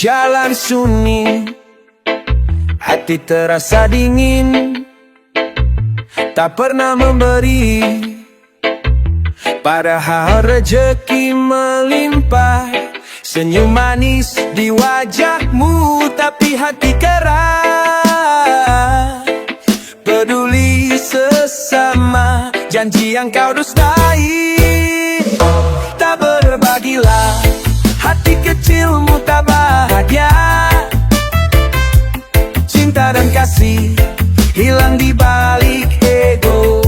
jalan sunyi, hati terasa dingin, tak pernah memberi. Padahal rezeki melimpah, senyum manis di wajahmu, tapi hati keras. Peduli sesama, janji yang kau dustai. Tak berbagilah, hati kecilmu tak bahagia. Cinta dan kasih hilang di balik ego.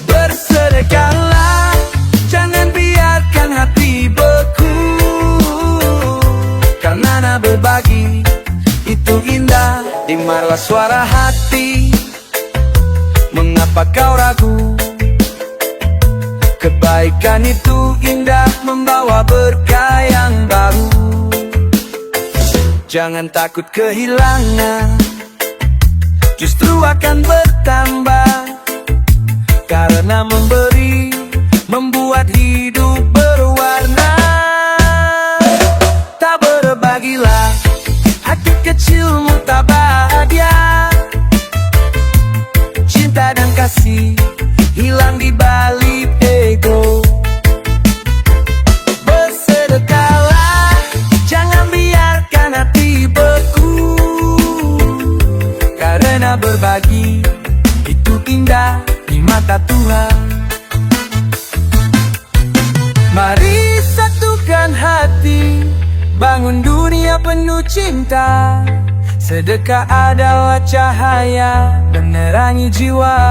Bersedekahlah, jangan biarkan hati beku. Karena berbagi itu indah. Dengarlah suara hati, mengapa kau ragu? Kebaikan itu indah, membawa berkah yang baru. Jangan takut kehilangan, justru akan bertambah. Karena memberi, membuat hidup berwarna. Tak berbagilah, hati kecilmu tak bahagia. Cinta dan kasih hilang di balik ego. Bersedekahlah, jangan biarkan hati beku. Karena berbagi itu indah di mata Tuhan. Mari satukan hati, bangun dunia penuh cinta. Sedekah adalah cahaya menerangi jiwa.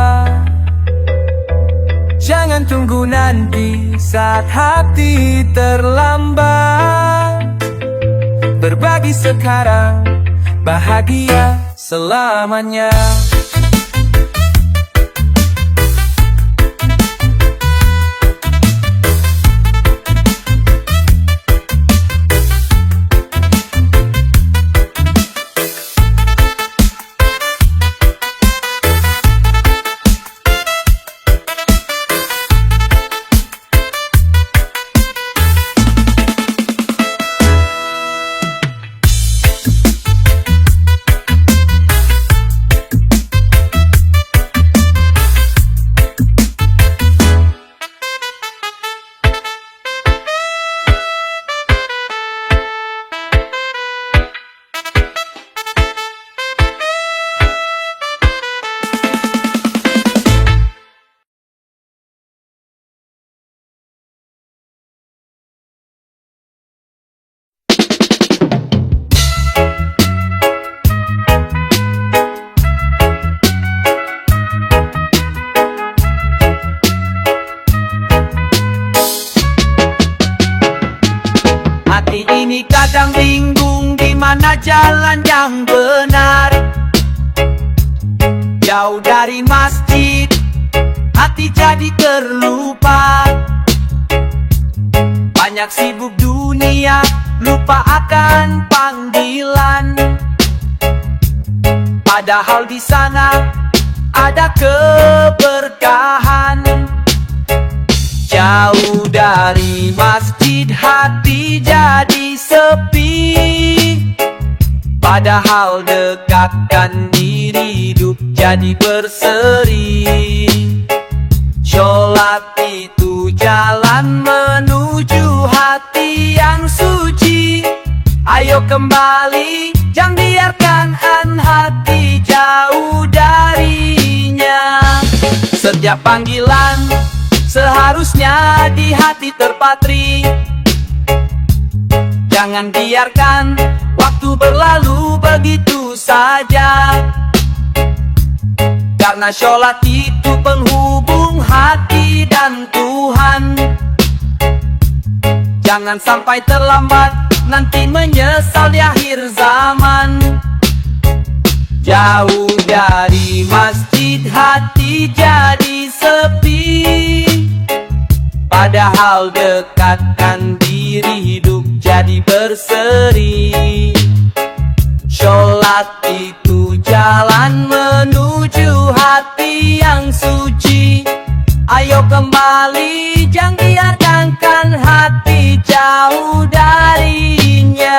Jangan tunggu nanti saat hati terlambat. Berbagi sekarang, bahagia selamanya. Hati ini kadang bingung di mana jalan yang benar. Jauh dari masjid, hati jadi terlupa. Banyak sibuk dunia, lupa akan panggilan. Padahal di sana ada keberkahan. Jauh dari masjid, hati jadi sepi. Padahal dekatkan diri, hidup jadi berseri. Sholat itu jalan menuju hati yang suci. Ayo kembali, jangan biarkan hati jauh darinya. Setiap panggilan seharusnya di hati terpatri. Jangan biarkan waktu berlalu begitu saja. Karena sholat itu penghubung hati dan Tuhan. Jangan sampai terlambat, nanti menyesal di akhir zaman. Jauh dari masjid, hati jadi sepi. Padahal dekatkan diri, hidup jadi berseri. Sholat itu jalan menuju hati yang suci. Ayo kembali, jangan biarkan hati jauh darinya.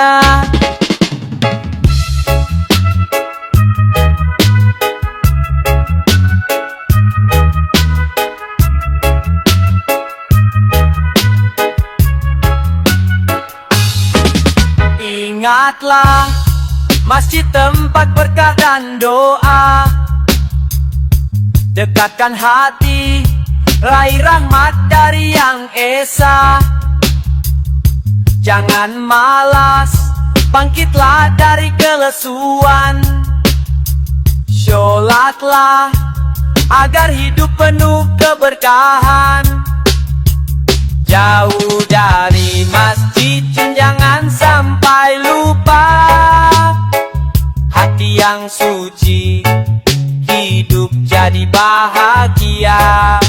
Sholatlah, masjid tempat berkah dan doa. Dekatkan hati, raih rahmat dari Yang Esa. Jangan malas, bangkitlah dari kelesuan. Sholatlah, agar hidup penuh keberkahan. Jauh dari masjid, jangan sampai lupa. Hati yang suci, hidup jadi bahagia.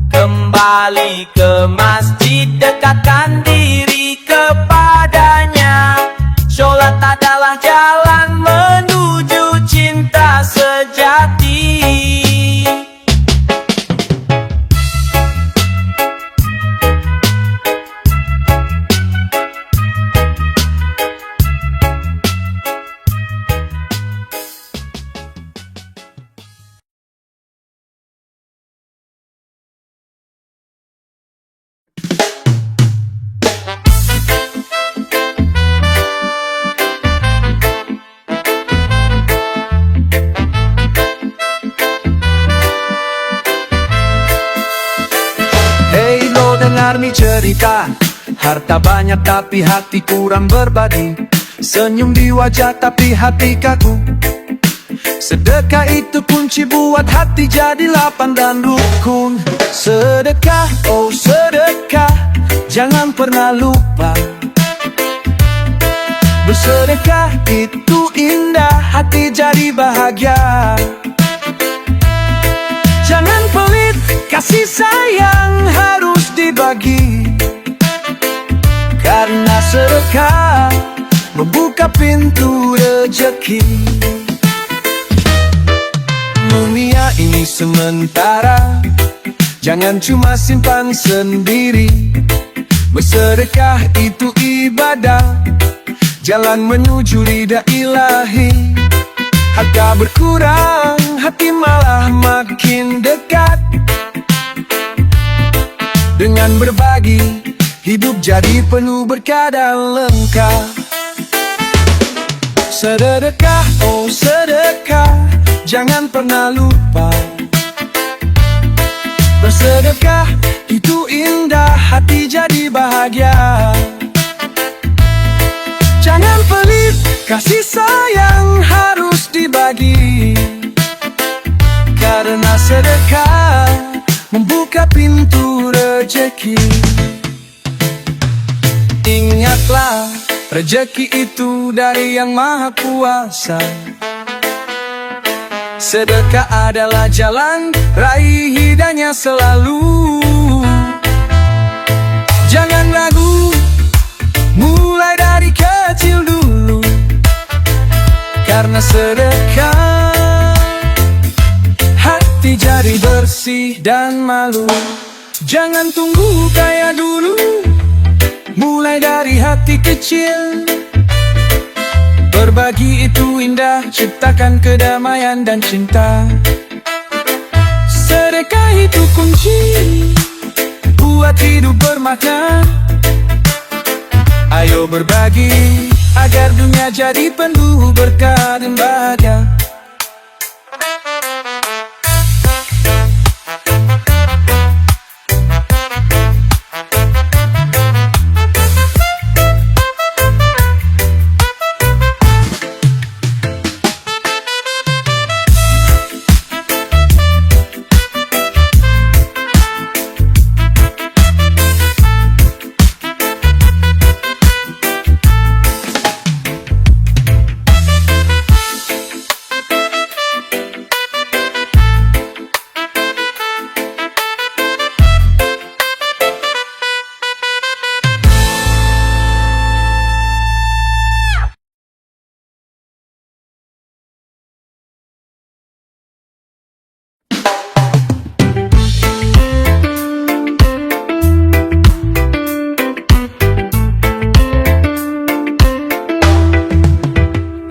Kembali ke masjid, dekatkan diri kepadanya. Sholat adalah jalan menuju cinta sejati. Hei lo dengar nih cerita, harta banyak tapi hati kurang berbagi. Senyum di wajah tapi hati kaku. Sedekah itu kunci buat hati jadi lapang dan rukun. Sedekah, oh sedekah, jangan pernah lupa. Bersedekah itu indah, hati jadi bahagia. Jangan pelit, kasih sayang harus dibagi. Karena sedekah membuka pintu rezeki. Dunia ini sementara, jangan cuma simpan sendiri. Bersedekah itu ibadah, jalan menuju ridha ilahi. Harta berkurang, hati malah makin dekat. Dengan berbagi, hidup jadi penuh berkah dan lengkap. Sedekah, oh sedekah, jangan pernah lupa. Bersedekah itu indah, hati jadi bahagia. Jangan pelit, kasih sayang harus dibagi. Karena sedekah membuka pintu rezeki. Ingatlah, rezeki itu dari Yang Maha Kuasa. Sedekah adalah jalan, raih hidayahnya selalu. Jangan ragu, mulai dari kecil dulu. Karena sedekah, hati jadi bersih dan malu. Jangan tunggu kaya dulu, mulai dari hati kecil. Berbagi itu indah, ciptakan kedamaian dan cinta. Sedekah itu kunci buat hidup bermakna. Ayo berbagi, agar dunia jadi penuh berkah dan bahagia.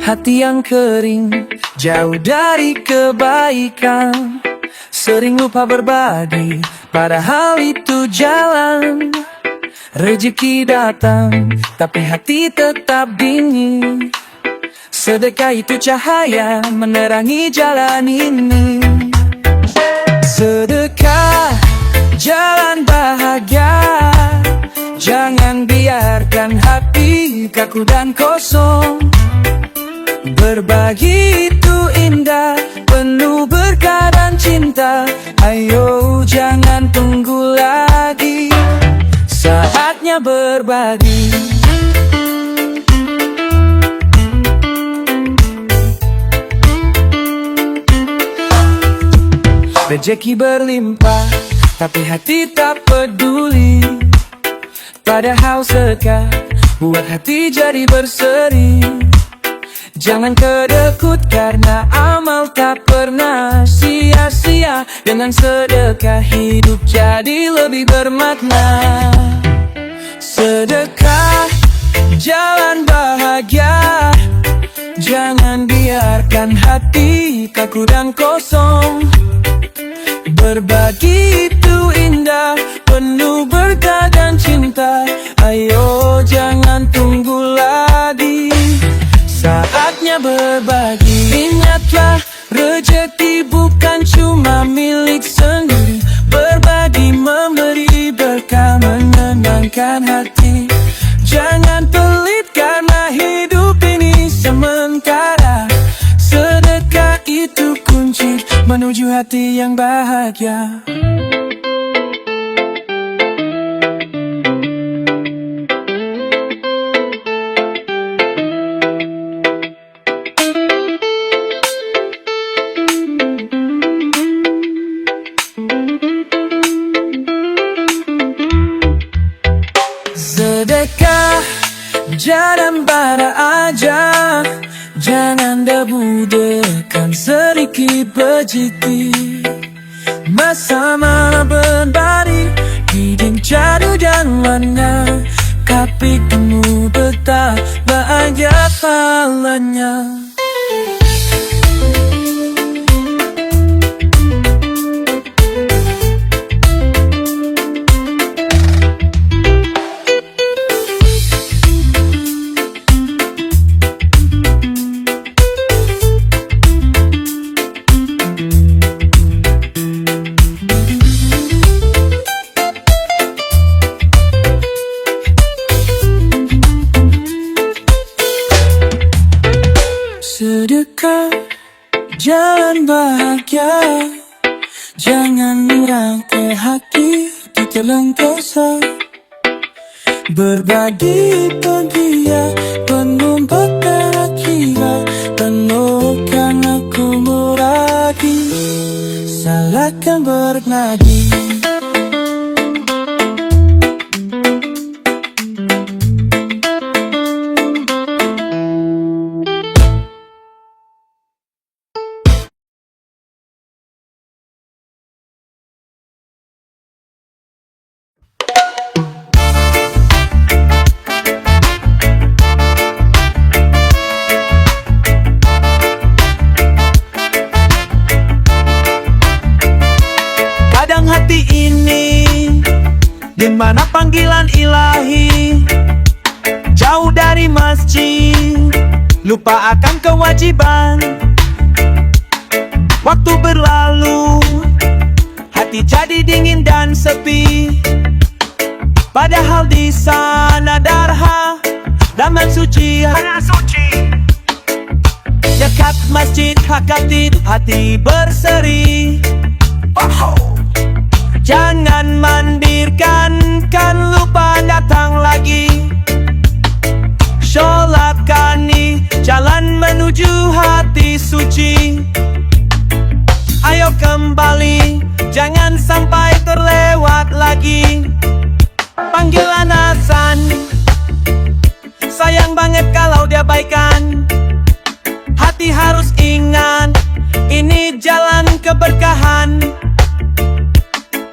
Hati yang kering, jauh dari kebaikan, sering lupa berbagi, padahal itu jalan Rezeki datang, tapi hati tetap dingin. Sedekah itu cahaya menerangi jalan ini. Sedekah jalan bahagia. Jangan biarkan hati kaku dan kosong. Berbagi itu indah, penuh berkah dan cinta. Ayo jangan tunggu lagi, saatnya berbagi. Rezeki berlimpah, tapi hati tak peduli. Padahal sedekah buat hati jadi berseri. Jangan kedekut karena amal tak pernah sia-sia. Dengan sedekah hidup jadi lebih bermakna. Sedekah jalan bahagia. Jangan biarkan hati kaku dan kosong. Berbagi itu indah, penuh berkah dan cinta. Ayo jangan tunggu lagi, saatnya berbagi. Ingatlah, rezeki bukan cuma milik sendiri. Berbagi memberi berkah, menenangkan hati. Jangan pelit karena hidup ini sementara. Sedekah itu kunci menuju hati yang bahagia. Sedekah jangan bara aja. Jangan debu dekan sedikit bejiti. Bersama berbagi hiding jadu dan warna. Tapi kamu betapa aja pahalanya. Sedekah jalan bahagia. Jangan merangkai hati di terlengkasa. Berbagi bahagia, penuh berkah akhirat. Penuhkan aku muradi, salahkan bernadi. Hati ini dimana panggilan ilahi. Jauh dari masjid, lupa akan kewajiban. Waktu berlalu, hati jadi dingin dan sepi. Padahal di sana darha, damai suci, dekat masjid hakatid, hati berseri. Jangan mandirkan, kan lupa datang lagi. Sholatkan nih, jalan menuju hati suci. Ayo kembali, jangan sampai terlewat lagi. Panggilan azan, sayang banget kalau diabaikan. Hati harus ingat, ini jalan keberkahan.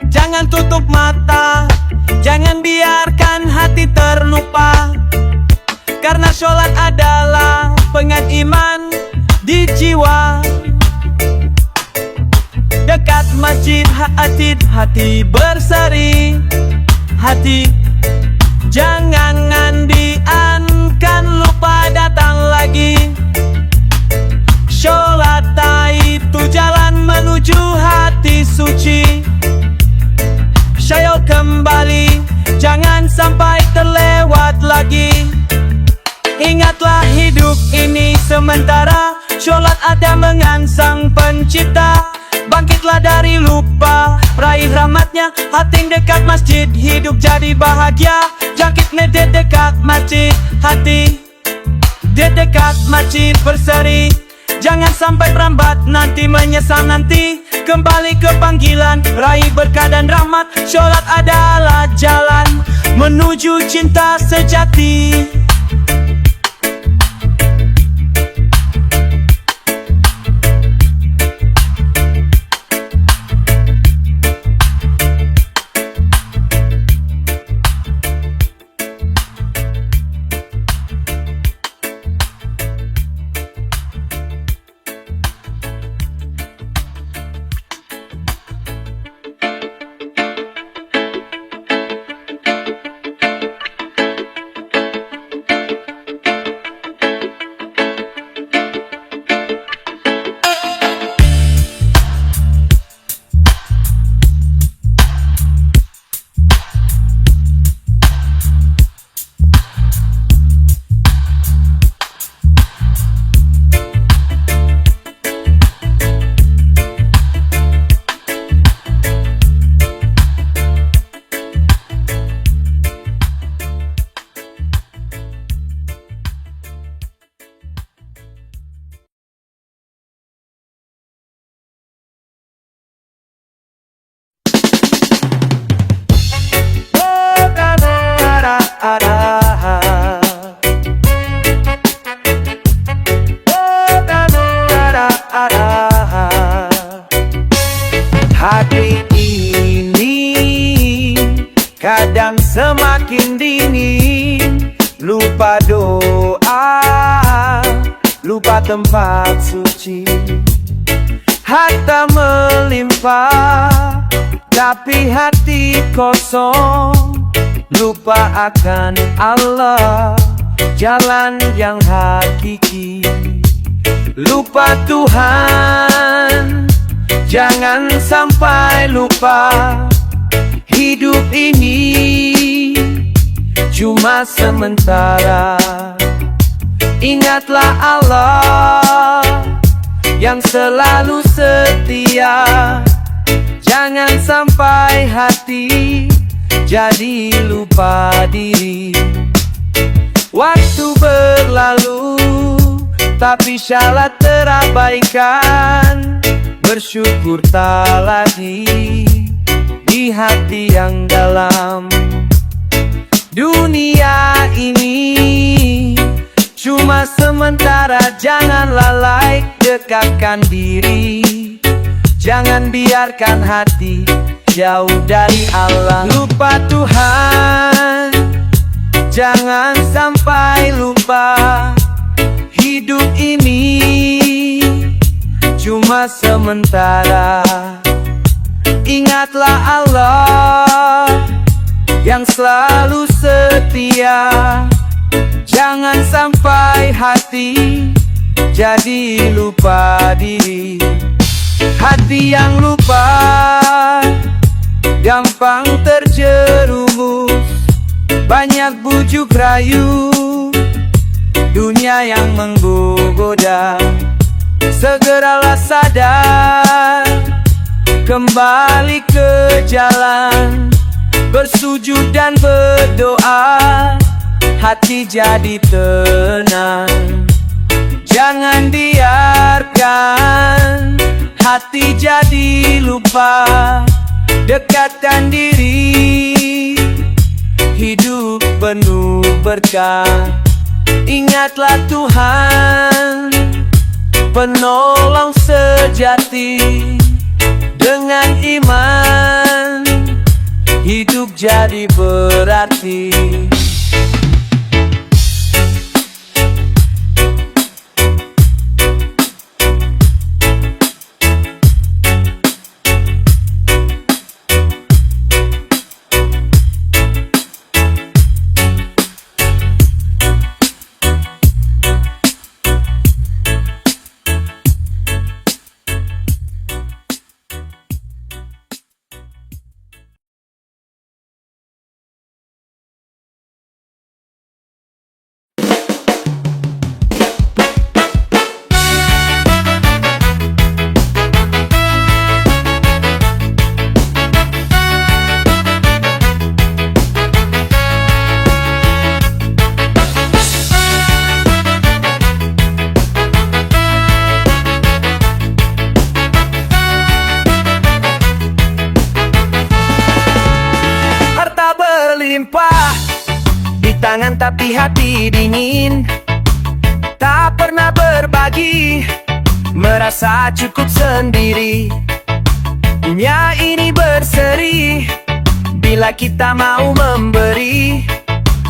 Jangan tutup mata, jangan biarkan hati terlupa. Karena sholat adalah pengat iman di jiwa. Dekat masjid hati berseri. Hati Jangan ngandian, lupa datang lagi. Sholat itu jalan menuju hati suci. Syayo kembali, jangan sampai terlewat lagi. Ingatlah hidup ini sementara, sholat ada dengan sang pencipta. Bangkitlah dari lupa, raih rahmatnya. Hati dekat masjid, hidup jadi bahagia. Jangkit di dekat masjid, hati di dekat masjid berseri. Jangan sampai merambat, nanti menyesal nanti. Kembali ke panggilan, raih berkah dan rahmat. Sholat adalah jalan menuju cinta sejati. Hati ini kadang semakin dingin. Lupa doa, lupa tempat suci. Harta melimpah, tapi hati kosong. Lupa akan Allah, jalan yang hakiki. Lupa Tuhan, jangan sampai lupa. Hidup ini cuma sementara. Ingatlah Allah yang selalu setia. Jangan sampai hati jadi lupa diri. Waktu berlalu, tapi syarat terabaikan. Bersyukur tak lagi di hati yang dalam. Dunia ini cuma sementara. Jangan lalai, dekatkan diri. Jangan biarkan hati jauh dari Allah. Lupa Tuhan, jangan sampai lupa. Hidup ini cuma sementara. Ingatlah Allah yang selalu setia. Jangan sampai hati jadi lupa diri. Hati yang lupa gampang terjerumus. Banyak bujuk rayu dunia yang menggoda. Segeralah sadar, kembali ke jalan. Bersujud dan berdoa, hati jadi tenang. Jangan biarkan hati jadi lupa. Dekatkan diri, hidup penuh berkah. Ingatlah Tuhan, penolong sejati. Dengan iman, hidup jadi berarti. Kesenangan tapi hati dingin, tak pernah berbagi, merasa cukup sendiri. Dunia ini berseri bila kita mau memberi.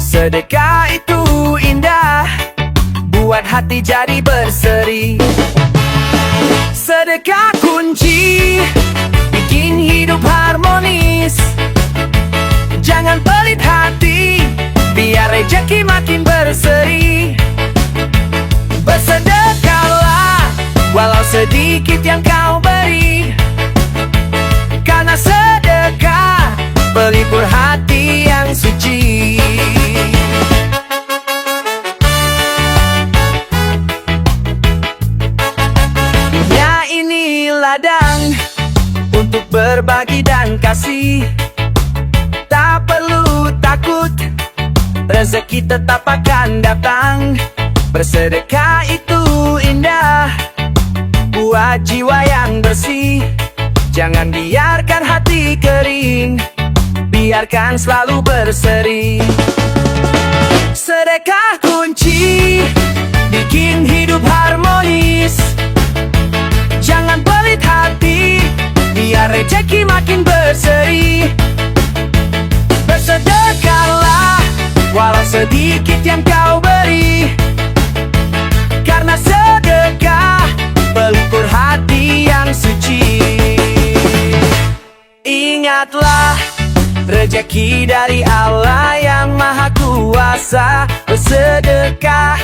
Sedekah itu indah, buat hati jadi berseri. Sedekah kunci bikin hidup harmonis. Jangan pelit hati, biar rezeki makin berseri. Bersedekahlah, walau sedikit yang kau beri. Karena sedekah pelipur hati yang suci. Dunia ini ladang untuk berbagi dan kasih. Tak perlu takut, rezeki tetap akan datang. Bersedekah itu indah, buat jiwa yang bersih. Jangan biarkan hati kering, biarkan selalu berseri. Sedekah kunci bikin hidup harmonis. Jangan pelit hati, biar rezeki makin berseri. Bersedekahlah, walau sedikit yang kau beri. Karena sedekah pelipur hati yang suci. Ingatlah, rezeki dari Allah yang Maha Kuasa. Bersedekah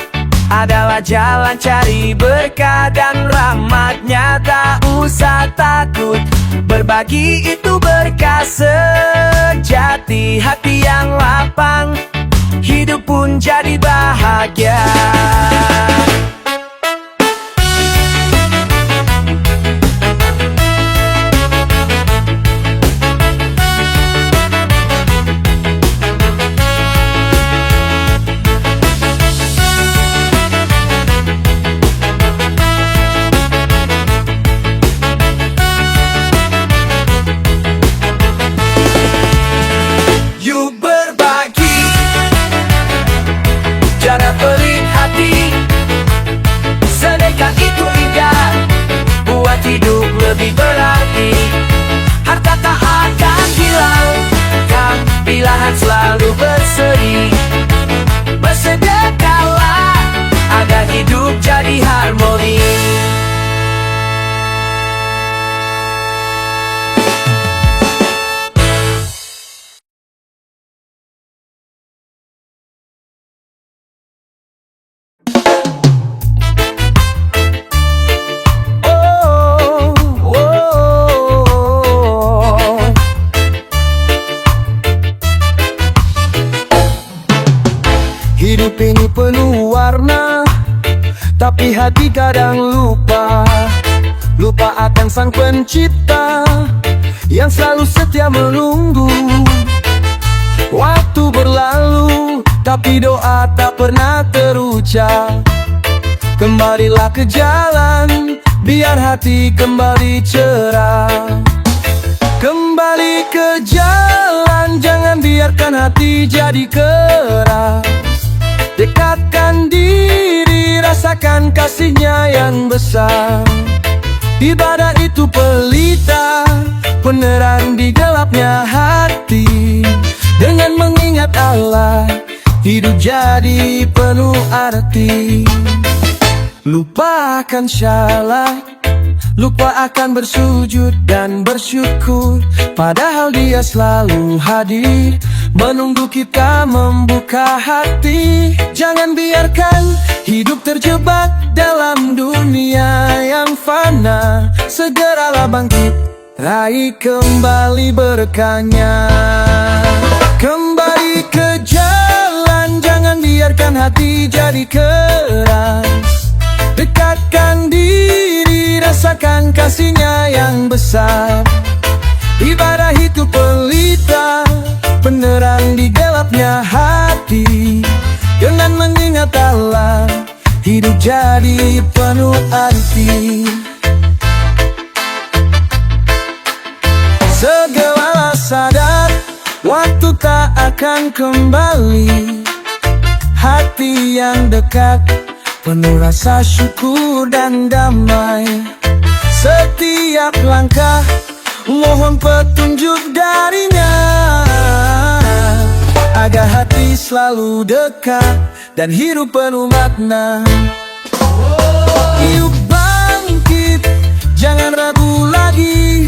adalah jalan cari berkah dan rahmatnya. Tak usah takut, berbagi itu berkah sejati. Hati yang lapang, hidup pun jadi bahagia. Jangan pelit hati, sedekah itu indah, buat hidup lebih berarti. Harta tak akan hilang, pilihan selalu berseri. Bersedekahlah, agar hidup jadi harmoni. Hidup ini penuh warna, tapi hati kadang lupa. Lupa akan sang pencipta yang selalu setia menunggu. Waktu berlalu, tapi doa tak pernah terucap. Kembalilah ke jalan, biar hati kembali cerah. Kembali ke jalan, jangan biarkan hati jadi keras. Dekatkan diri, rasakan kasihnya yang besar. Ibadah itu pelita, penerang di gelapnya hati. Dengan mengingat Allah, hidup jadi penuh arti. Lupakan salah, lupa akan bersujud dan bersyukur. Padahal Dia selalu hadir, menunggu kita membuka hati. Jangan biarkan hidup terjebak dalam dunia yang fana. Segeralah bangkit, raih kembali berkahnya. Kembali ke jalan, jangan biarkan hati jadi keras. Dekatkan diri, rasakan kasihnya yang besar. Ibadah itu pelita, penerang di gelapnya hati. Dengan mengingat Allah, hidup jadi penuh arti. Segeralah sadar, waktu tak akan kembali. hati yang dekat, penuh rasa syukur dan damai. Setiap langkah mohon petunjuk darinya, agar hati selalu dekat dan hidup penuh makna. Yuk bangkit, jangan ragu lagi.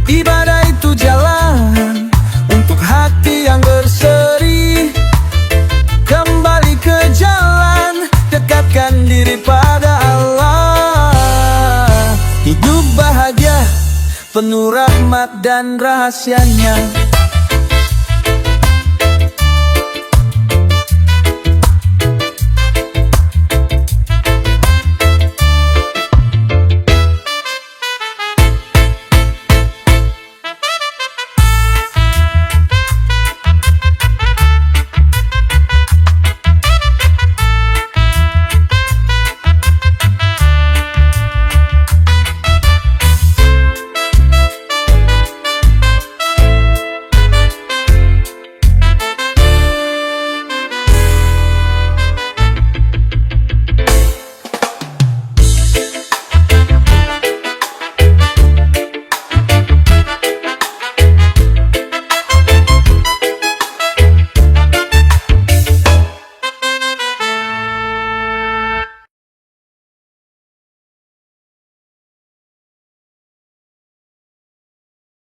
Ibadah itu jalan untuk hati yang berseri. Kembali ke jalan, dekatkan diri pada Allah. Hidup bahagia, penuh rahmat dan rahasianya.